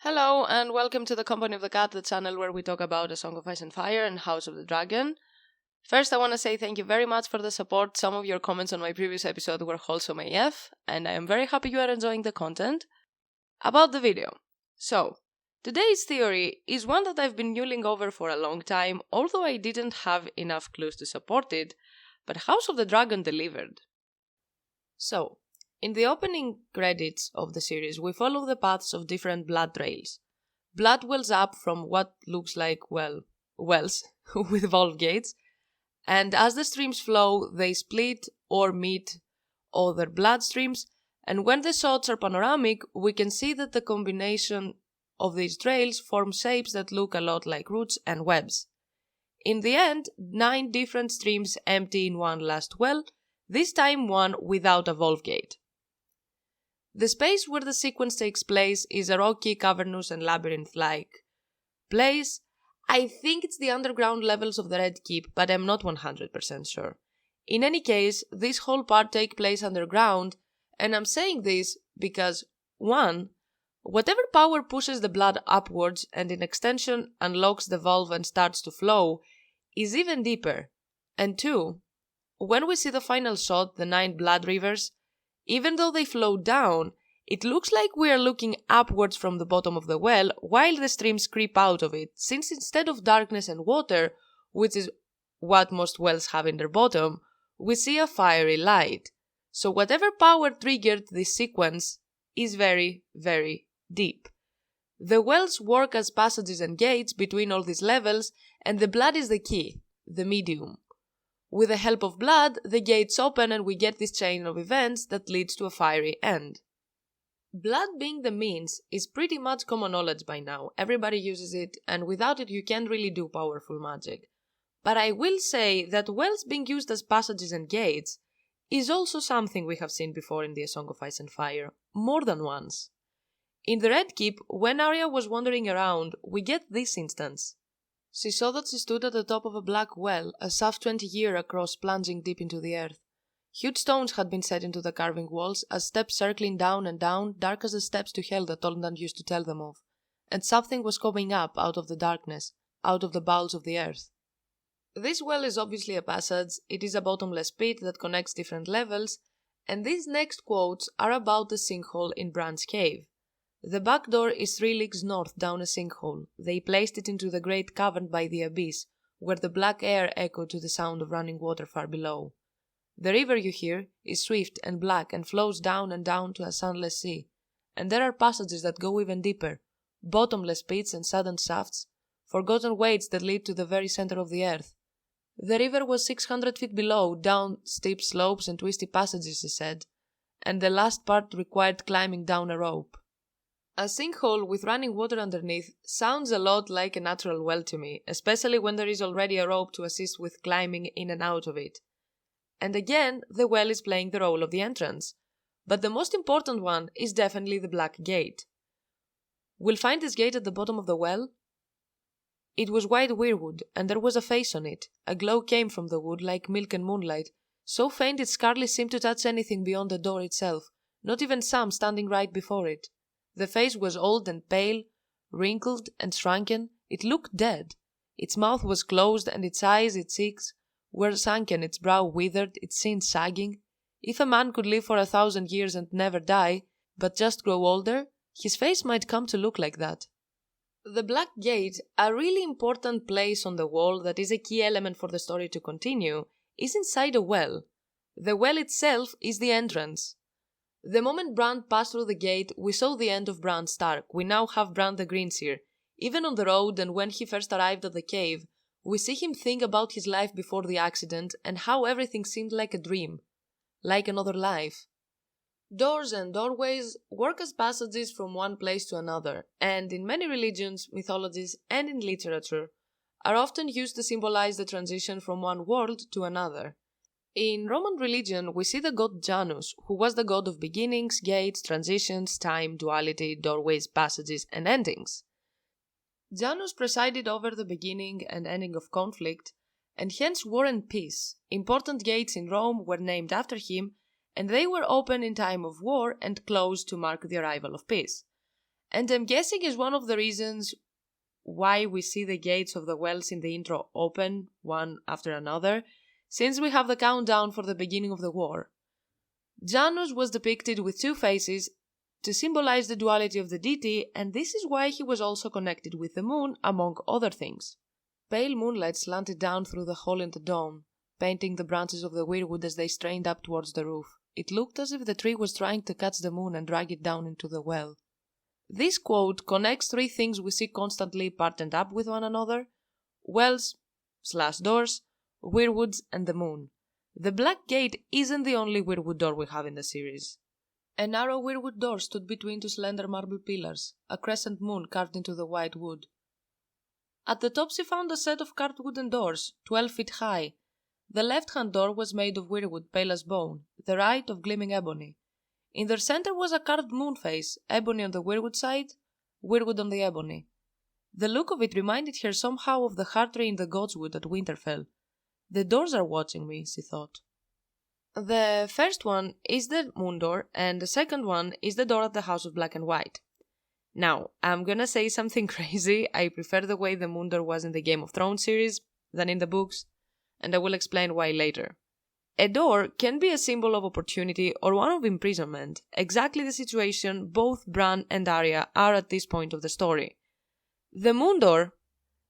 Hello and welcome to the Company of the Cat, the channel where we talk about A Song of Ice and Fire and House of the Dragon. First, I want to say thank you very much for the support. Some of your comments on my previous episode were wholesome AF, and I am very happy you are enjoying the content. About the video. So, today's theory is one that I've been mulling over for a long time, although I didn't have enough clues to support it, but House of the Dragon delivered. So, in the opening credits of the series, we follow the paths of different blood trails. Blood wells up from what looks like, wells with valve gates, and as the streams flow, they split or meet other blood streams, and when the shots are panoramic, we can see that the combination of these trails form shapes that look a lot like roots and webs. In the end, 9 different streams empty in one last well, this time one without a valve gate. The space where the sequence takes place is a rocky, cavernous and labyrinth-like place. I think it's the underground levels of the Red Keep, but I'm not 100% sure. In any case, this whole part takes place underground, and I'm saying this because 1. Whatever power pushes the blood upwards and in extension unlocks the valve and starts to flow is even deeper. And 2. When we see the final shot, the 9 blood rivers, even though they flow down, it looks like we are looking upwards from the bottom of the well while the streams creep out of it, since instead of darkness and water, which is what most wells have in their bottom, we see a fiery light. So whatever power triggered this sequence is very, very deep. The wells work as passages and gates between all these levels, and the blood is the key, the medium. With the help of blood, the gates open and we get this chain of events that leads to a fiery end. Blood being the means is pretty much common knowledge by now. Everybody uses it, and without it you can't really do powerful magic. But I will say that wells being used as passages and gates is also something we have seen before in the A Song of Ice and Fire, more than once. In the Red Keep, when Arya was wandering around, we get this instance. She saw that she stood at the top of a black well, a shaft 20 years across plunging deep into the earth. Huge stones had been set into the carving walls, as steps circling down and down, dark as the steps to hell that Toldan used to tell them of. And something was coming up out of the darkness, out of the bowels of the earth. This well is obviously a passage, it is a bottomless pit that connects different levels, and these next quotes are about the sinkhole in Brann's cave. The back door is 3 leagues north down a sinkhole. They placed it into the great cavern by the abyss, where the black air echoed to the sound of running water far below. The river you hear is swift and black and flows down and down to a sunless sea, and there are passages that go even deeper, bottomless pits and sudden shafts, forgotten waits that lead to the very center of the earth. The river was 600 feet below, down steep slopes and twisty passages, he said, and the last part required climbing down a rope. A sinkhole with running water underneath sounds a lot like a natural well to me, especially when there is already a rope to assist with climbing in and out of it. And again, the well is playing the role of the entrance. But the most important one is definitely the black gate. We'll find this gate at the bottom of the well. It was white weirwood, and there was a face on it. A glow came from the wood like milk and moonlight, so faint it scarcely seemed to touch anything beyond the door itself, not even Sam standing right before it. The face was old and pale, wrinkled and shrunken. It looked dead. Its mouth was closed, and its eyes, its cheeks, were sunken, its brow withered, its chin sagging. If a man could live for 1,000 years and never die, but just grow older, his face might come to look like that. The Black Gate, a really important place on the wall that is a key element for the story to continue, is inside a well. The well itself is the entrance. The moment Bran passed through the gate, we saw the end of Bran Stark. We now have Bran the Greenseer. Even on the road and when he first arrived at the cave, we see him think about his life before the accident and how everything seemed like a dream, like another life. Doors and doorways work as passages from one place to another, and in many religions, mythologies, and in literature, are often used to symbolize the transition from one world to another. In Roman religion, we see the god Janus, who was the god of beginnings, gates, transitions, time, duality, doorways, passages, and endings. Janus presided over the beginning and ending of conflict, and hence war and peace. Important gates in Rome were named after him, and they were open in time of war and closed to mark the arrival of peace. And I'm guessing is one of the reasons why we see the gates of the wells in the intro open one after another, since we have the countdown for the beginning of the war. Janus was depicted with two faces to symbolize the duality of the deity, and this is why he was also connected with the moon, among other things. Pale moonlight slanted down through the hole in the dome, painting the branches of the weirwood as they strained up towards the roof. It looked as if the tree was trying to catch the moon and drag it down into the well. This quote connects three things we see constantly partnered up with one another: wells/doors, weirwoods, and the moon. The black gate isn't the only weirwood door we have in the series. A narrow weirwood door stood between two slender marble pillars, a crescent moon carved into the white wood. At the top she found a set of carved wooden doors, 12 feet high. The left-hand door was made of weirwood pale as bone, the right of gleaming ebony. In their center was a carved moon face, ebony on the weirwood side, weirwood on the ebony. The look of it reminded her somehow of the heart tree in the Godswood at Winterfell. The doors are watching me, she thought. The first one is the moon door, and the second one is the door at the House of Black and White. Now, I'm gonna say something crazy. I prefer the way the moon door was in the Game of Thrones series than in the books, and I will explain why later. A door can be a symbol of opportunity or one of imprisonment, exactly the situation both Bran and Arya are at this point of the story. The moon door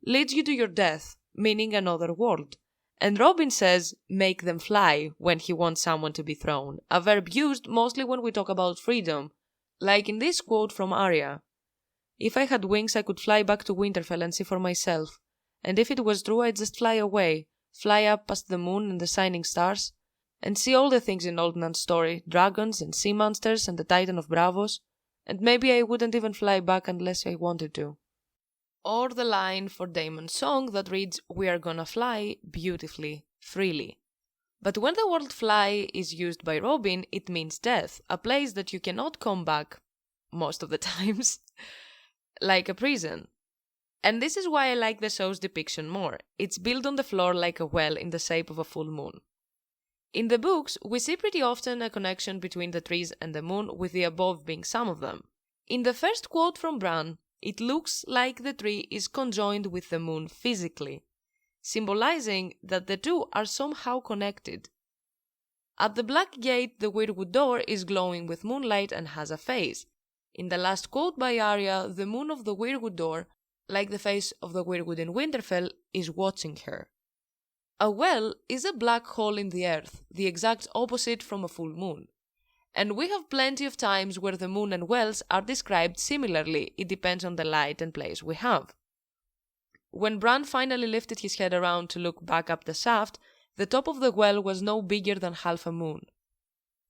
leads you to your death, meaning another world, and Robin says, make them fly, when he wants someone to be thrown, a verb used mostly when we talk about freedom, like in this quote from Arya. If I had wings I could fly back to Winterfell and see for myself, and if it was true I'd just fly away, fly up past the moon and the shining stars, and see all the things in Old Nan's story, dragons and sea monsters and the Titan of Bravos, and maybe I wouldn't even fly back unless I wanted to. Or the line for Daemon's song that reads, we are gonna fly beautifully, freely. But when the word fly is used by Robin, it means death, a place that you cannot come back, most of the times, like a prison. And this is why I like the show's depiction more. It's built on the floor like a well in the shape of a full moon. In the books, we see pretty often a connection between the trees and the moon, with the above being some of them. In the first quote from Bran, it looks like the tree is conjoined with the moon physically, symbolizing that the two are somehow connected. At the black gate, the weirwood door is glowing with moonlight and has a face. In the last quote by Arya, the moon of the weirwood door, like the face of the weirwood in Winterfell, is watching her. A well is a black hole in the earth, the exact opposite from a full moon. And we have plenty of times where the moon and wells are described similarly. It depends on the light and place we have. When Bran finally lifted his head around to look back up the shaft, the top of the well was no bigger than half a moon.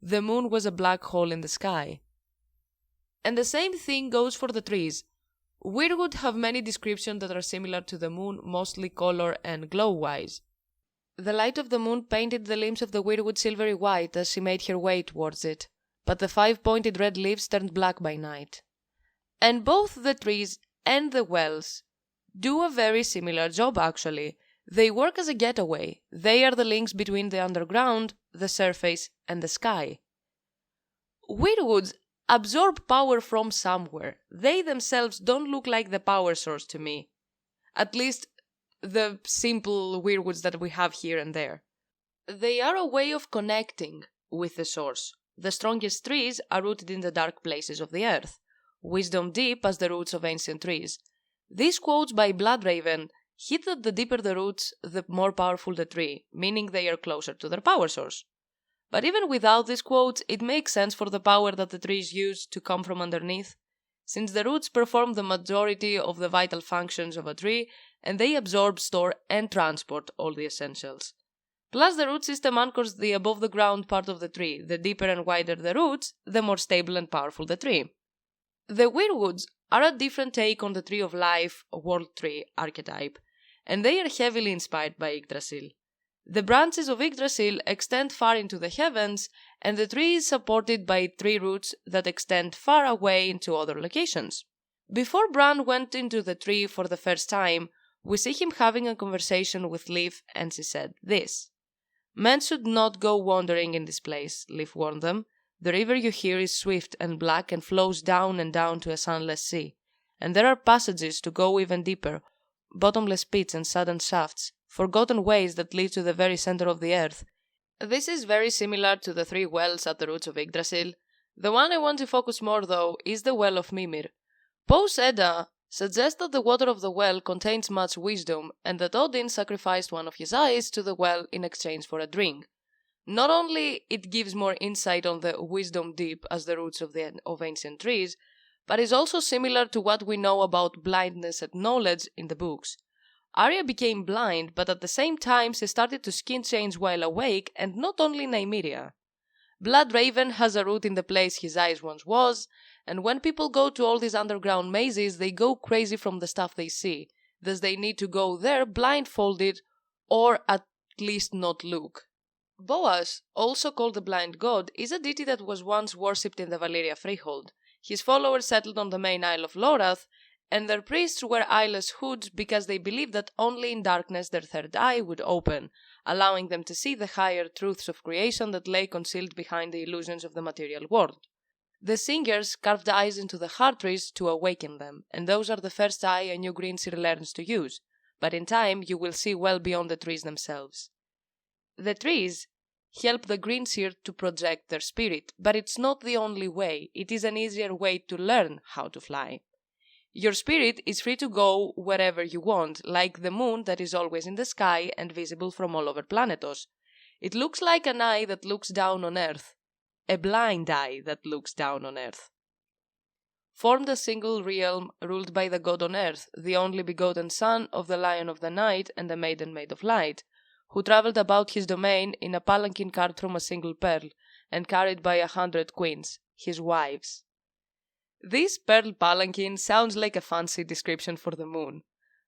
The moon was a black hole in the sky. And the same thing goes for the trees. Weirwood have many descriptions that are similar to the moon, mostly color and glow-wise. The light of the moon painted the limbs of the weirwood silvery white as she made her way towards it, but the 5-pointed red leaves turned black by night. And both the trees and the wells do a very similar job actually. They work as a getaway. They are the links between the underground, the surface, and the sky. Weirwoods absorb power from somewhere. They themselves don't look like the power source to me. At least the simple weirwoods that we have here and there. They are a way of connecting with the source. The strongest trees are rooted in the dark places of the earth, wisdom deep as the roots of ancient trees. These quotes by Bloodraven hit that the deeper the roots, the more powerful the tree, meaning they are closer to their power source. But even without these quotes, it makes sense for the power that the trees use to come from underneath, since the roots perform the majority of the vital functions of a tree, and they absorb, store, and transport all the essentials. Plus, the root system anchors the above-the-ground part of the tree. The deeper and wider the roots, the more stable and powerful the tree. The weirwoods are a different take on the Tree of Life, World Tree archetype, and they are heavily inspired by Yggdrasill. The branches of Yggdrasill extend far into the heavens, and the tree is supported by tree roots that extend far away into other locations. Before Bran went into the tree for the first time, we see him having a conversation with Leaf, and she said this. Men should not go wandering in this place, Leaf warned them. The river you hear is swift and black and flows down and down to a sunless sea. And there are passages to go even deeper, bottomless pits and sudden shafts, forgotten ways that lead to the very center of the earth. This is very similar to the 3 wells at the roots of Yggdrasill. The one I want to focus more, though, is the Well of Mimir. Poe's Edda suggests that the water of the well contains much wisdom, and that Odin sacrificed one of his eyes to the well in exchange for a drink. Not only it gives more insight on the wisdom deep as the roots of ancient trees, but is also similar to what we know about blindness and knowledge in the books. Arya became blind, but at the same time she started to skin change while awake, and not only Nymeria. Bloodraven has a root in the place his eyes once was, and when people go to all these underground mazes, they go crazy from the stuff they see. Thus they need to go there blindfolded, or at least not look. Boaz, also called the Blind God, is a deity that was once worshipped in the Valyria freehold. His followers settled on the main isle of Lorath, and their priests wear eyeless hoods because they believed that only in darkness their third eye would open, allowing them to see the higher truths of creation that lay concealed behind the illusions of the material world. The singers carved eyes into the heart trees to awaken them, and those are the first eye a new greenseer learns to use, but in time you will see well beyond the trees themselves. The trees help the greenseer to project their spirit, but it's not the only way. It is an easier way to learn how to fly. Your spirit is free to go wherever you want, like the moon that is always in the sky and visible from all over Planetos. It looks like an eye that looks down on Earth, a blind eye that looks down on Earth. Formed a single realm ruled by the god on Earth, the only begotten son of the Lion of the Night and the Maiden made of Light, who travelled about his domain in a palanquin carved from a single pearl, and carried by 100 queens, his wives. This pearl palanquin sounds like a fancy description for the moon.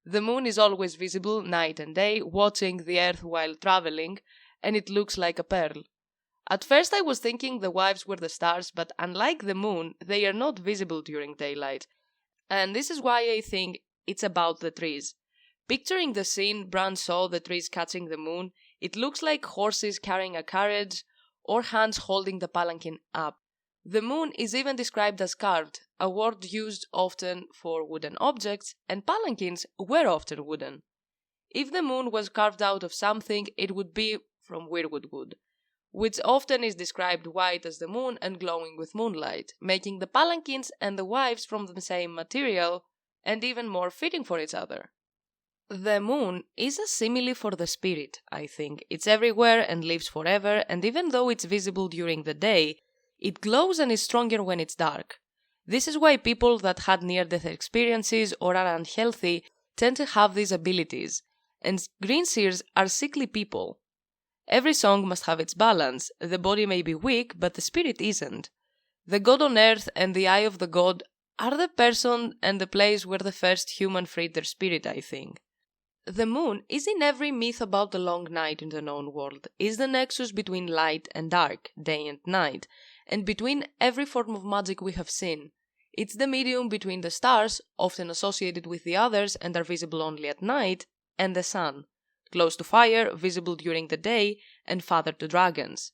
The moon is always visible night and day, watching the earth while travelling, and it looks like a pearl. At first I was thinking the wives were the stars, but unlike the moon, they are not visible during daylight. And this is why I think it's about the trees. Picturing the scene Bran saw the trees catching the moon, it looks like horses carrying a carriage or hands holding the palanquin up. The moon is even described as carved, a word used often for wooden objects, and palanquins were often wooden. If the moon was carved out of something, it would be from Weirwood wood, which often is described white as the moon and glowing with moonlight, making the palanquins and the wives from the same material and even more fitting for each other. The moon is a simile for the spirit, I think. It's everywhere and lives forever, and even though it's visible during the day, it glows and is stronger when it's dark. This is why people that had near-death experiences or are unhealthy tend to have these abilities, and greenseers are sickly people. Every song must have its balance. The body may be weak, but the spirit isn't. The god on earth and the eye of the god are the person and the place where the first human freed their spirit, I think. The moon is in every myth about the long night in the known world, is the nexus between light and dark, day and night, and between every form of magic we have seen. It's the medium between the stars, often associated with the others and are visible only at night, and the sun, close to fire, visible during the day, and father to dragons.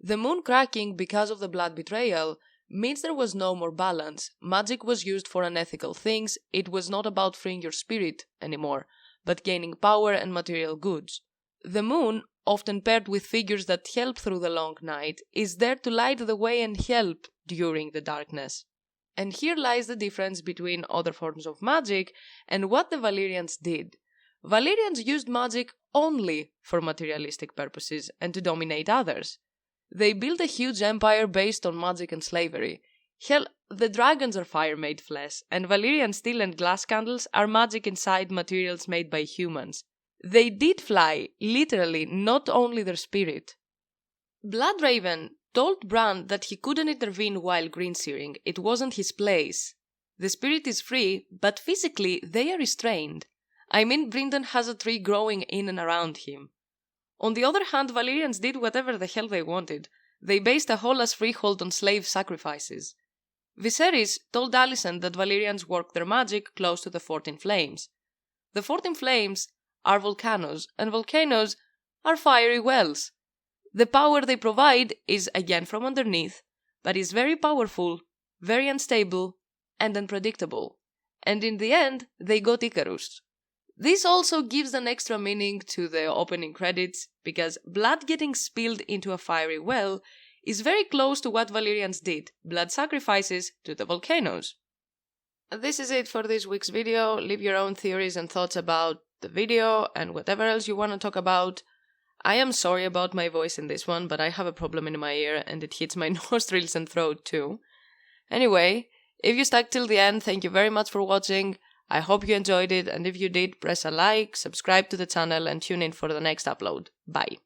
The moon cracking because of the blood betrayal means there was no more balance. Magic was used for unethical things. It was not about freeing your spirit anymore, but gaining power and material goods. The moon, often paired with figures that help through the long night, is there to light the way and help during the darkness. And here lies the difference between other forms of magic and what the Valyrians did. Valyrians used magic only for materialistic purposes and to dominate others. They built a huge empire based on magic and slavery. Hell, the dragons are fire-made flesh, and Valyrian steel and glass candles are magic inside materials made by humans. They did fly, literally, not only their spirit. Bloodraven told Bran that he couldn't intervene while greenseering. It wasn't his place. The spirit is free, but physically they are restrained. I mean, Brynden has a tree growing in and around him. On the other hand, Valyrians did whatever the hell they wanted. They based a whole ass freehold on slave sacrifices. Viserys told Alicent that Valyrians work their magic close to the 14 flames. The 14 flames are volcanoes, and volcanoes are fiery wells. The power they provide is again from underneath, but is very powerful, very unstable, and unpredictable. And in the end, they got Icarus. This also gives an extra meaning to the opening credits, because blood getting spilled into a fiery well is very close to what Valyrians did, blood sacrifices to the volcanoes. This is it for this week's video. Leave your own theories and thoughts about the video and whatever else you want to talk about. I am sorry about my voice in this one, but I have a problem in my ear and it hits my nostrils and throat too. Anyway, if you stuck till the end, thank you very much for watching. I hope you enjoyed it, and if you did, press a like, subscribe to the channel and tune in for the next upload. Bye.